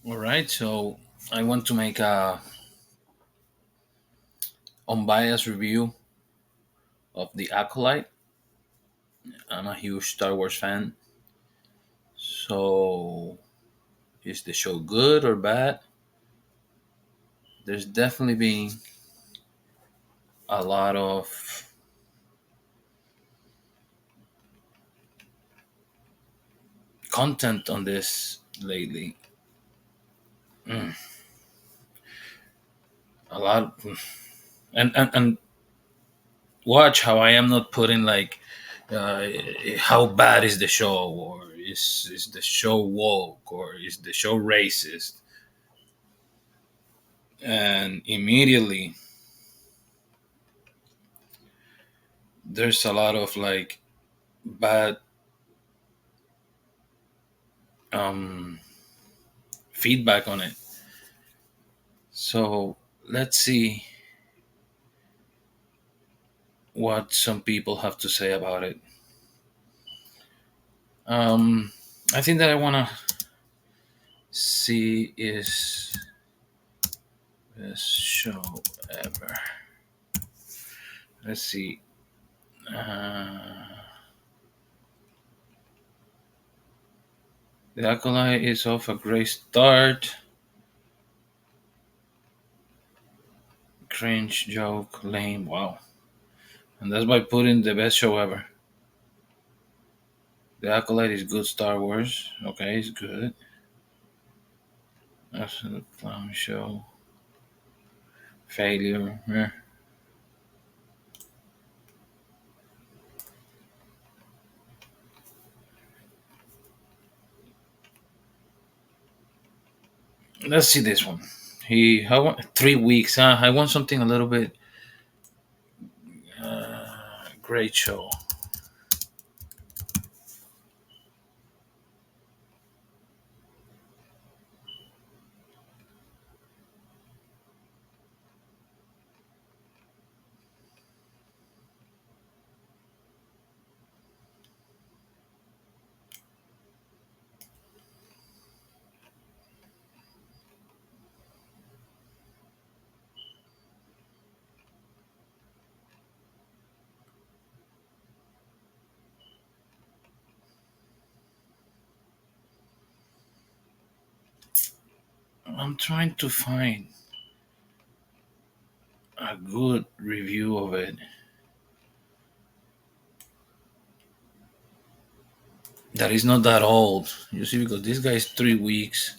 All right, so I want to make a unbiased review of the Acolyte. I'm a huge Star Wars fan, so is the show good or bad? There's definitely been a lot of content on this lately. Mm, a lot, and watch how I am not putting like uh, how bad is the show, or is the show woke, or is the show racist, and immediately there's a lot of like bad um, feedback on it. So let's see what some people have to say about it. Um, I think that I want to see is best show ever. Let's see. Uh, the Acolyte is off a great start. Cringe joke, lame. Wow, and that's by putting the best show ever. The Acolyte is good Star Wars. Okay, it's good. Absolute clown show. Failure. Eh. Let's see this one. I want 3 weeks. I want something a little bit great show. I'm trying to find a good review of it that is not that old. You see, because this guy is 3 weeks.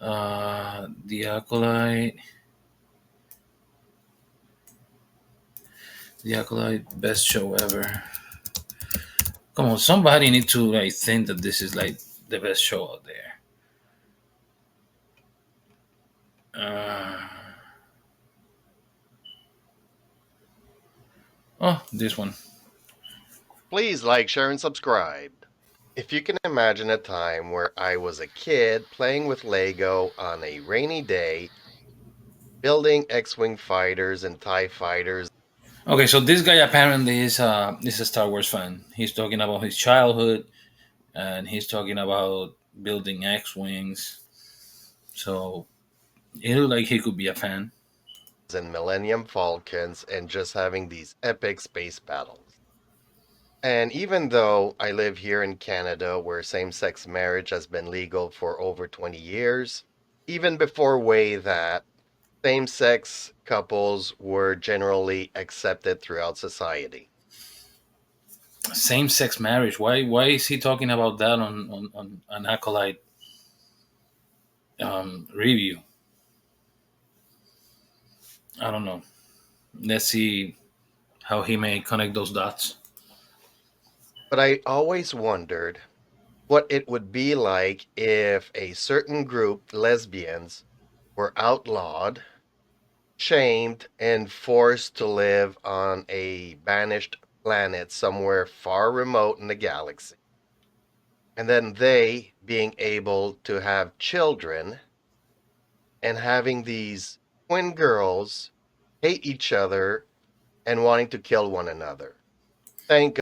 The Acolyte, the Acolyte, best show ever. Come on, somebody need to like think that this is like the best show out there. Uh, oh, this one. Please like, share, and subscribe. If you can imagine a time where I was a kid playing with Lego on a rainy day, building X Wing fighters and TIE fighters, Okay, so this guy apparently is a Star Wars fan. He's talking about his childhood, and he's talking about building X wings. So it looked like he could be a fan. and Millennium Falcons, and just having these epic space battles. And even though I live here in Canada where same sex marriage has been legal for over 20 years, even before way that, same sex couples were generally accepted throughout society. Same sex marriage. Why is he talking about that on an acolyte review? I don't know. Let's see how he may connect those dots. But I always wondered what it would be like if a certain group, lesbians, were outlawed, shamed, and forced to live on a banished planet somewhere far remote in the galaxy. And then they being able to have children and having these twin girls hate each other and wanting to kill one another. Thank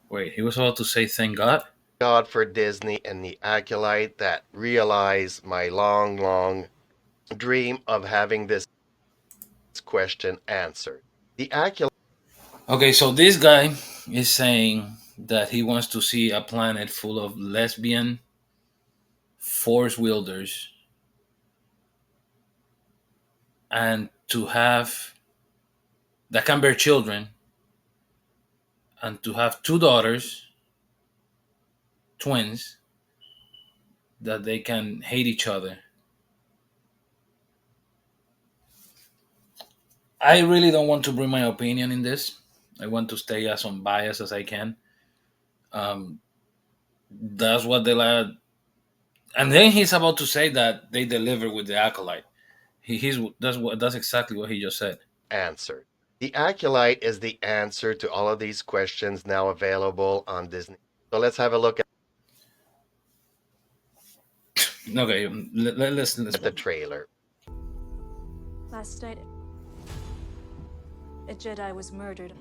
Wait, he was about to say thank God. God for Disney and the Acolyte that realized my long, long dream of having this question answered. The Acolyte Okay, so this guy is saying that he wants to see a planet full of lesbian force wielders and to have that can bear children and to have two daughters, twins, that they can hate each other. I really don't want to bring my opinion in this. I want to stay as unbiased as I can. Um, that's what they like. And then he's about to say that they deliver with the acolyte. That's exactly what he just said. answered. The Acolyte is the answer to all of these questions now available on Disney. So let's have a look Okay, let's at the watch. trailer. Last night, a Jedi was murdered.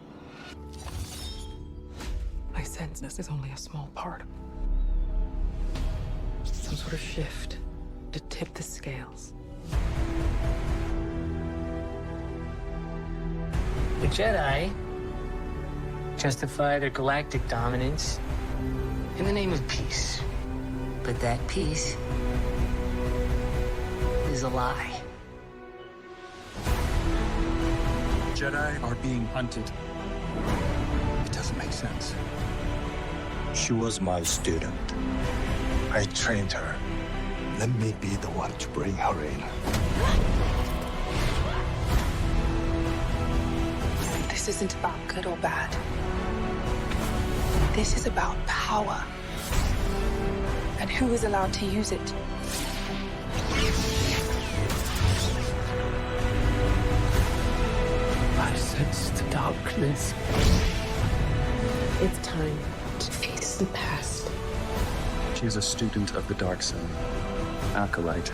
I sense this is only a small part. Some sort of shift to tip the scales. The Jedi justify their galactic dominance in the name of peace. But that peace is a lie. Jedi are being hunted. It doesn't make sense. She was my student. I trained her. Let me be the one to bring her in. This isn't about good or bad. This is about power. And who is allowed to use it. I sense the darkness. It's time to face the past. She's a student of the dark side. Acolyte.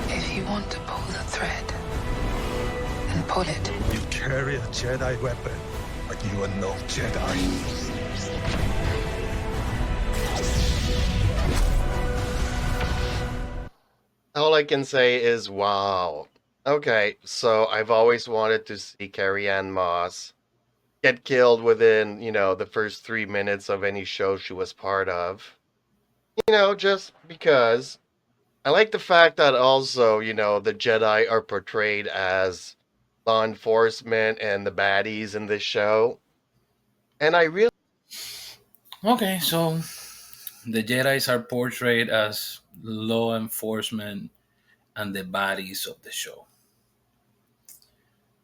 If you want to pull the thread, then pull it. You carry a Jedi weapon, but you are no Jedi. All I can say is wow. Okay, so I've always wanted to see Carrie Ann Moss get killed within, the first 3 minutes of any show she was part of. Just because I like the fact that also, the Jedi are portrayed as law enforcement and the baddies in this show. And I really Okay, so the Jedi's are portrayed as law enforcement and the bodies of the show.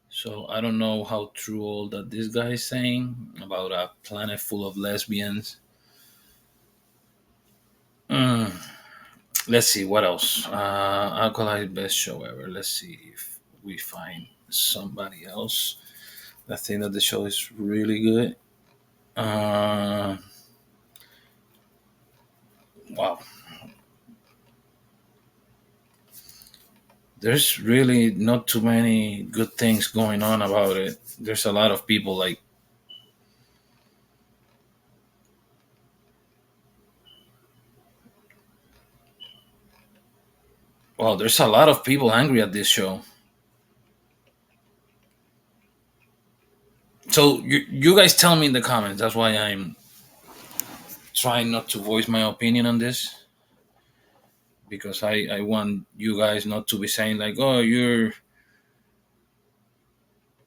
So I don't know how true all that this guy is saying about a planet full of lesbians. Mm, let's see what else. Acolyte best show ever. Let's see if we find somebody else that think that the show is really good. Uh, wow, there's really not too many good things going on about it. There's a lot of people like, well, there's a lot of people angry at this show. So you guys tell me in the comments. That's why I'm trying not to voice my opinion on this, because I want you guys not to be saying like, oh, you're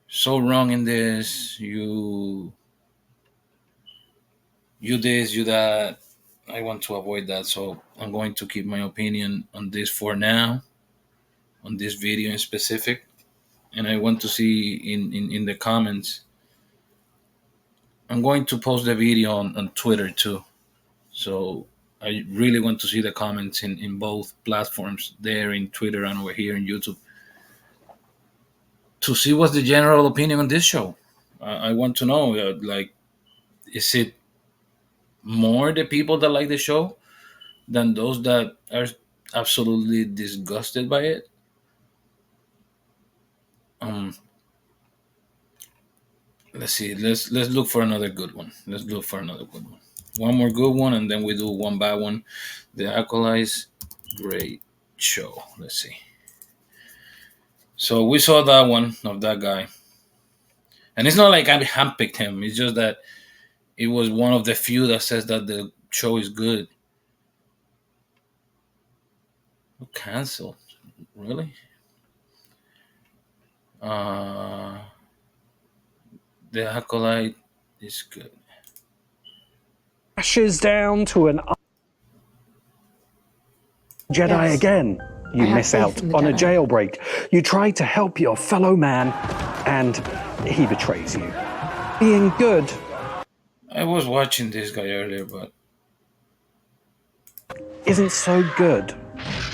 so wrong in this, you this, you that. I want to avoid that, so I'm going to keep my opinion on this for now, on this video in specific. And I want to see in the comments. I'm going to post the video on Twitter too. So I really want to see the comments in both platforms, there in Twitter and over here in YouTube, to see what's the general opinion on this show. I want to know, like, is it more the people that like the show than those that are absolutely disgusted by it? Um, let's see. Let's look for another good one. Let's look for another good one. One more good one, and then we do one by one. The Acolytes, great show. Let's see. So we saw that one of that guy, and it's not like I handpicked him. It's just that it was one of the few that says that the show is good. Oh, cancelled, really? Uh, the Acolyte is good. Crashes down to an Jedi Yes. again. You I have miss faith out in the on a Jedi. jailbreak. You try to help your fellow man, and he betrays you. Being good I was watching this guy earlier, but isn't so good.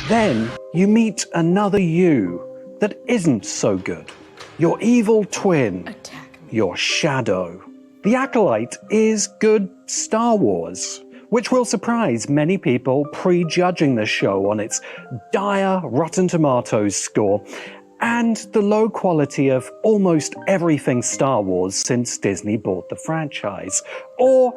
Then you meet another you that isn't so good. Your evil twin. Attack me. Your shadow. The Acolyte is good Star Wars, which will surprise many people prejudging the show on its dire Rotten Tomatoes score and the low quality of almost everything Star Wars since Disney bought the franchise, or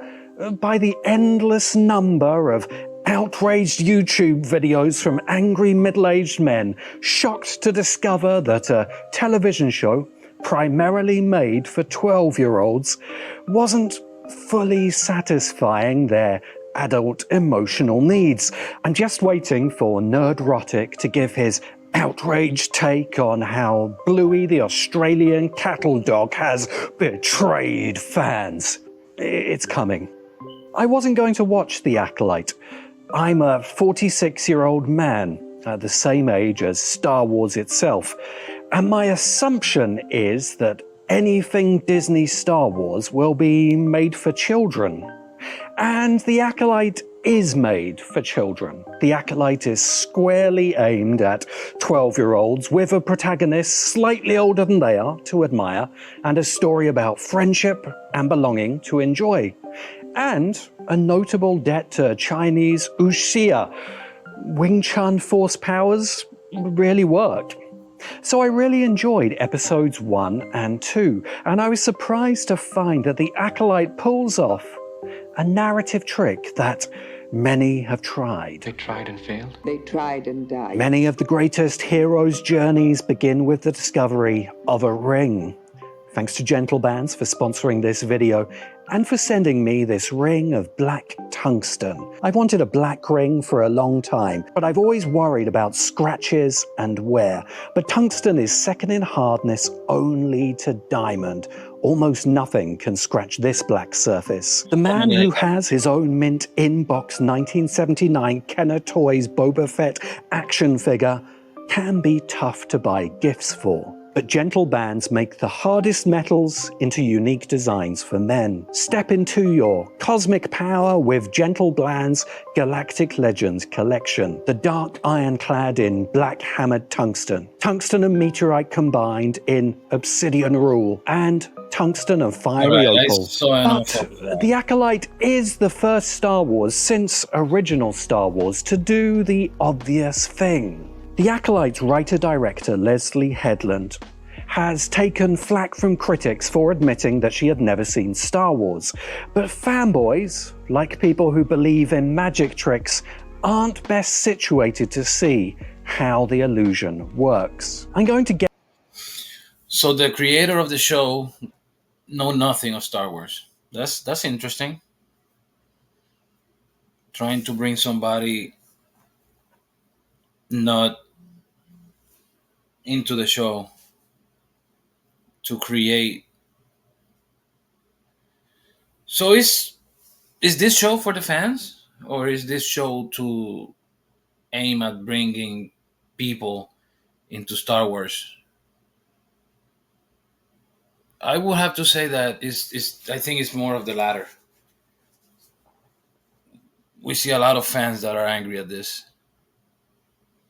by the endless number of outraged YouTube videos from angry middle-aged men shocked to discover that a television show primarily made for 12-year-olds wasn't fully satisfying their adult emotional needs. I'm just waiting for Nerdrotic to give his outraged take on how Bluey the Australian cattle dog has betrayed fans. It's coming. I wasn't going to watch The Acolyte. I'm a 46-year-old man, at the same age as Star Wars itself, and my assumption is that anything Disney Star Wars will be made for children. And The Acolyte is made for children. The Acolyte is squarely aimed at 12-year-olds with a protagonist slightly older than they are to admire, and a story about friendship and belonging to enjoy. And a notable debt to Chinese wuxia. Wing Chun force powers really worked. So I really enjoyed episodes 1 and 2, and I was surprised to find that The Acolyte pulls off a narrative trick that many have tried. They tried and failed. They tried and died. Many of the greatest heroes' journeys begin with the discovery of a ring. Thanks to Gentle Bands for sponsoring this video and for sending me this ring of black tungsten. I've wanted a black ring for a long time, but I've always worried about scratches and wear. But tungsten is second in hardness only to diamond. Almost nothing can scratch this black surface. The man who has his own mint in-box 1979 Kenner Toys Boba Fett action figure can be tough to buy gifts for. But Gentle Bands make the hardest metals into unique designs for men. Step into your cosmic power with Gentle Bands Galactic Legends collection. The dark ironclad in black hammered tungsten. Tungsten and meteorite combined in obsidian rule. And tungsten and fiery opal. But The Acolyte is the first Star Wars since original Star Wars to do the obvious thing. The Acolyte's writer-director Leslie Headland has taken flack from critics for admitting that she had never seen Star Wars. But fanboys, like people who believe in magic tricks, aren't best situated to see how the illusion works. I'm going to get... So the creator of the show know nothing of Star Wars. That's interesting. Trying to bring somebody not into the show to create. So is this show for the fans, or is this show to aim at bringing people into Star Wars? I would have to say that I think it's more of the latter. We see a lot of fans that are angry at this,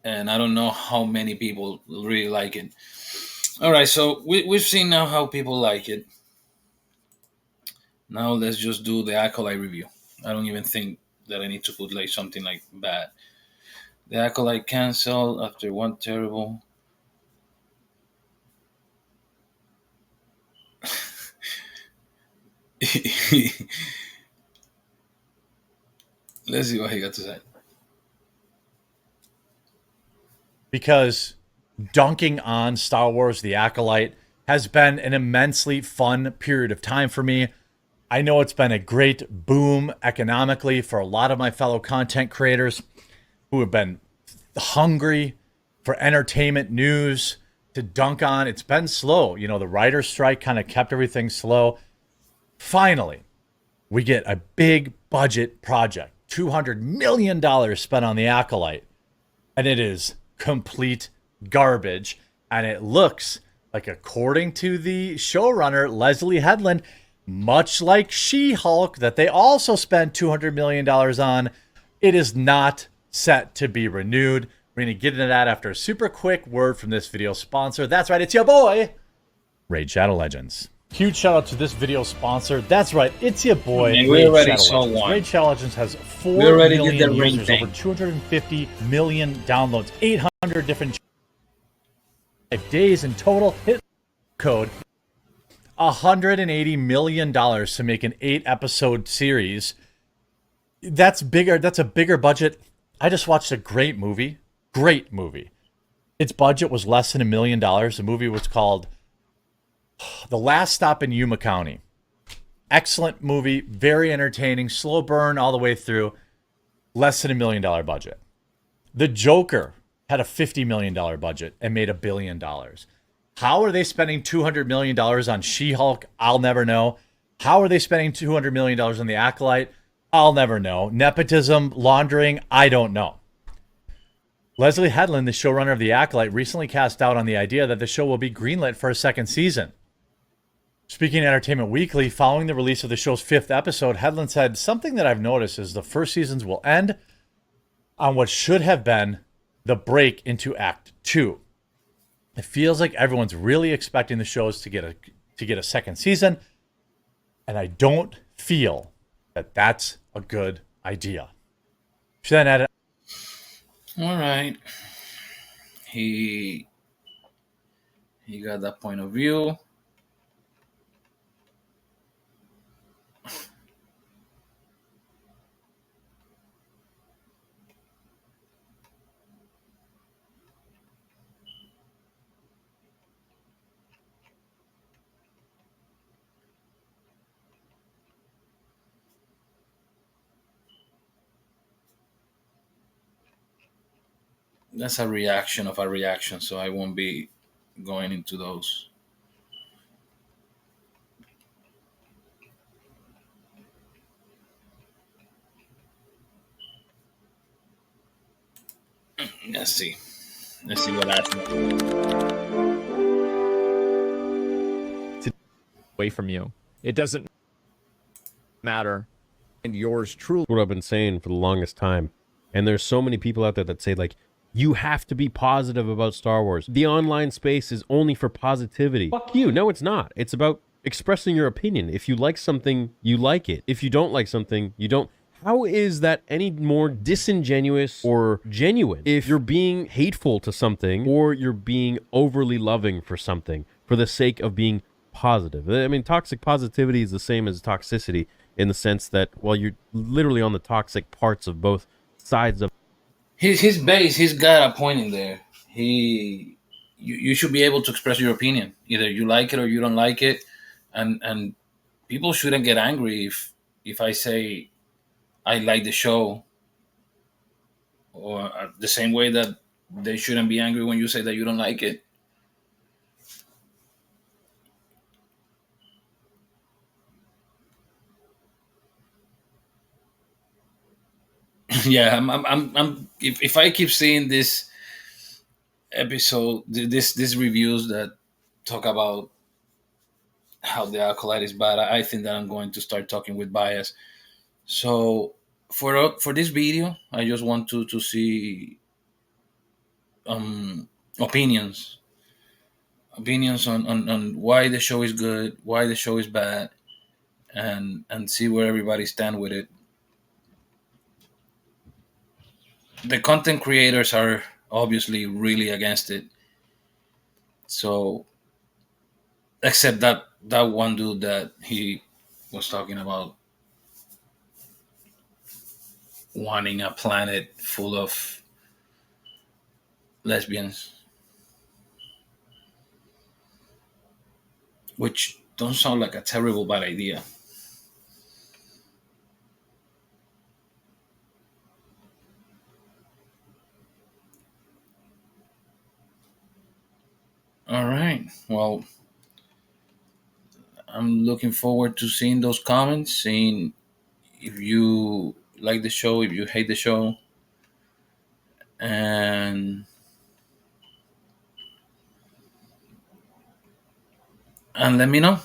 and I don't know how many people really like it. All right, so we've seen now how people like it. Now let's just do the Acolyte review. I don't even think that I need to put like something like bad. The Acolyte canceled after one terrible. Let's see what he got to say. Because dunking on Star Wars The Acolyte has been an immensely fun period of time for me. I know it's been a great boom economically for a lot of my fellow content creators who have been hungry for entertainment news to dunk on. It's been slow. You know, the writer's strike kind of kept everything slow. Finally, we get a big budget project, $200 million spent on The Acolyte, and it is complete garbage. And it looks like, according to the showrunner, Leslie Headland, much like She-Hulk, that they also spent $200 million on, it is not set to be renewed. We're going to get into that after a super quick word from this video sponsor. That's right, it's your boy, Raid Shadow Legends. Huge shout out to this video sponsor. That's right, it's your boy, Man, Raid already Shadow saw Legends. one. Raid Shadow Legends has 4 We already did million the ring users, thing. over 250 million downloads, 800 different days in total. Hit code $180 million to make an 8-episode series. That's bigger. That's a bigger budget. I just watched a great movie. Great movie. Its budget was less than $1 million. The movie was called The Last Stop in Yuma County. Excellent movie. Very entertaining. Slow burn all the way through. Less than $1 million budget. The Joker had a $50 million budget and made $1 billion. How are they spending $200 million on She-Hulk? I'll never know. How are they spending $200 million on The Acolyte? I'll never know. Nepotism, laundering, I don't know. Leslie Headland, the showrunner of The Acolyte, recently cast doubt on the idea that the show will be greenlit for a second season. Speaking to Entertainment Weekly, following the release of the show's 5th episode, Headland said, "Something that I've noticed is the first seasons will end on what should have been the break into Act 2. It feels like everyone's really expecting the shows to get a second season, and I don't feel that that's a good idea." She then added, All right. He got that point of view. That's a reaction of a reaction, so I won't be going into those. Let's see. Let's see what happens. Away from you. It doesn't matter. And yours truly. What I've been saying for the longest time. And there's so many people out there that say, like, you have to be positive about Star Wars. The online space is only for positivity. Fuck you. No, it's not. It's about expressing your opinion. If you like something, you like it. If you don't like something, you don't. How is that any more disingenuous or genuine if you're being hateful to something or you're being overly loving for something for the sake of being positive? I mean, toxic positivity is the same as toxicity in the sense that, well, you're literally on the toxic parts of both sides of His base. He's got a point in there. You should be able to express your opinion. Either you like it or you don't like it, and people shouldn't get angry if I say I like the show, or the same way that they shouldn't be angry when you say that you don't like it. Yeah, I'm if I keep seeing this episode, this reviews that talk about how the Acolyte is bad, I think that I'm going to start talking with bias. So for this video, I just want to see um opinions on why the show is good, why the show is bad, and see where everybody stand with it. The content creators are obviously really against it. So except that one dude that he was talking about wanting a planet full of lesbians, which don't sound like a terrible bad idea. All right. Well, I'm looking forward to seeing those comments, seeing if you like the show, if you hate the show, and let me know.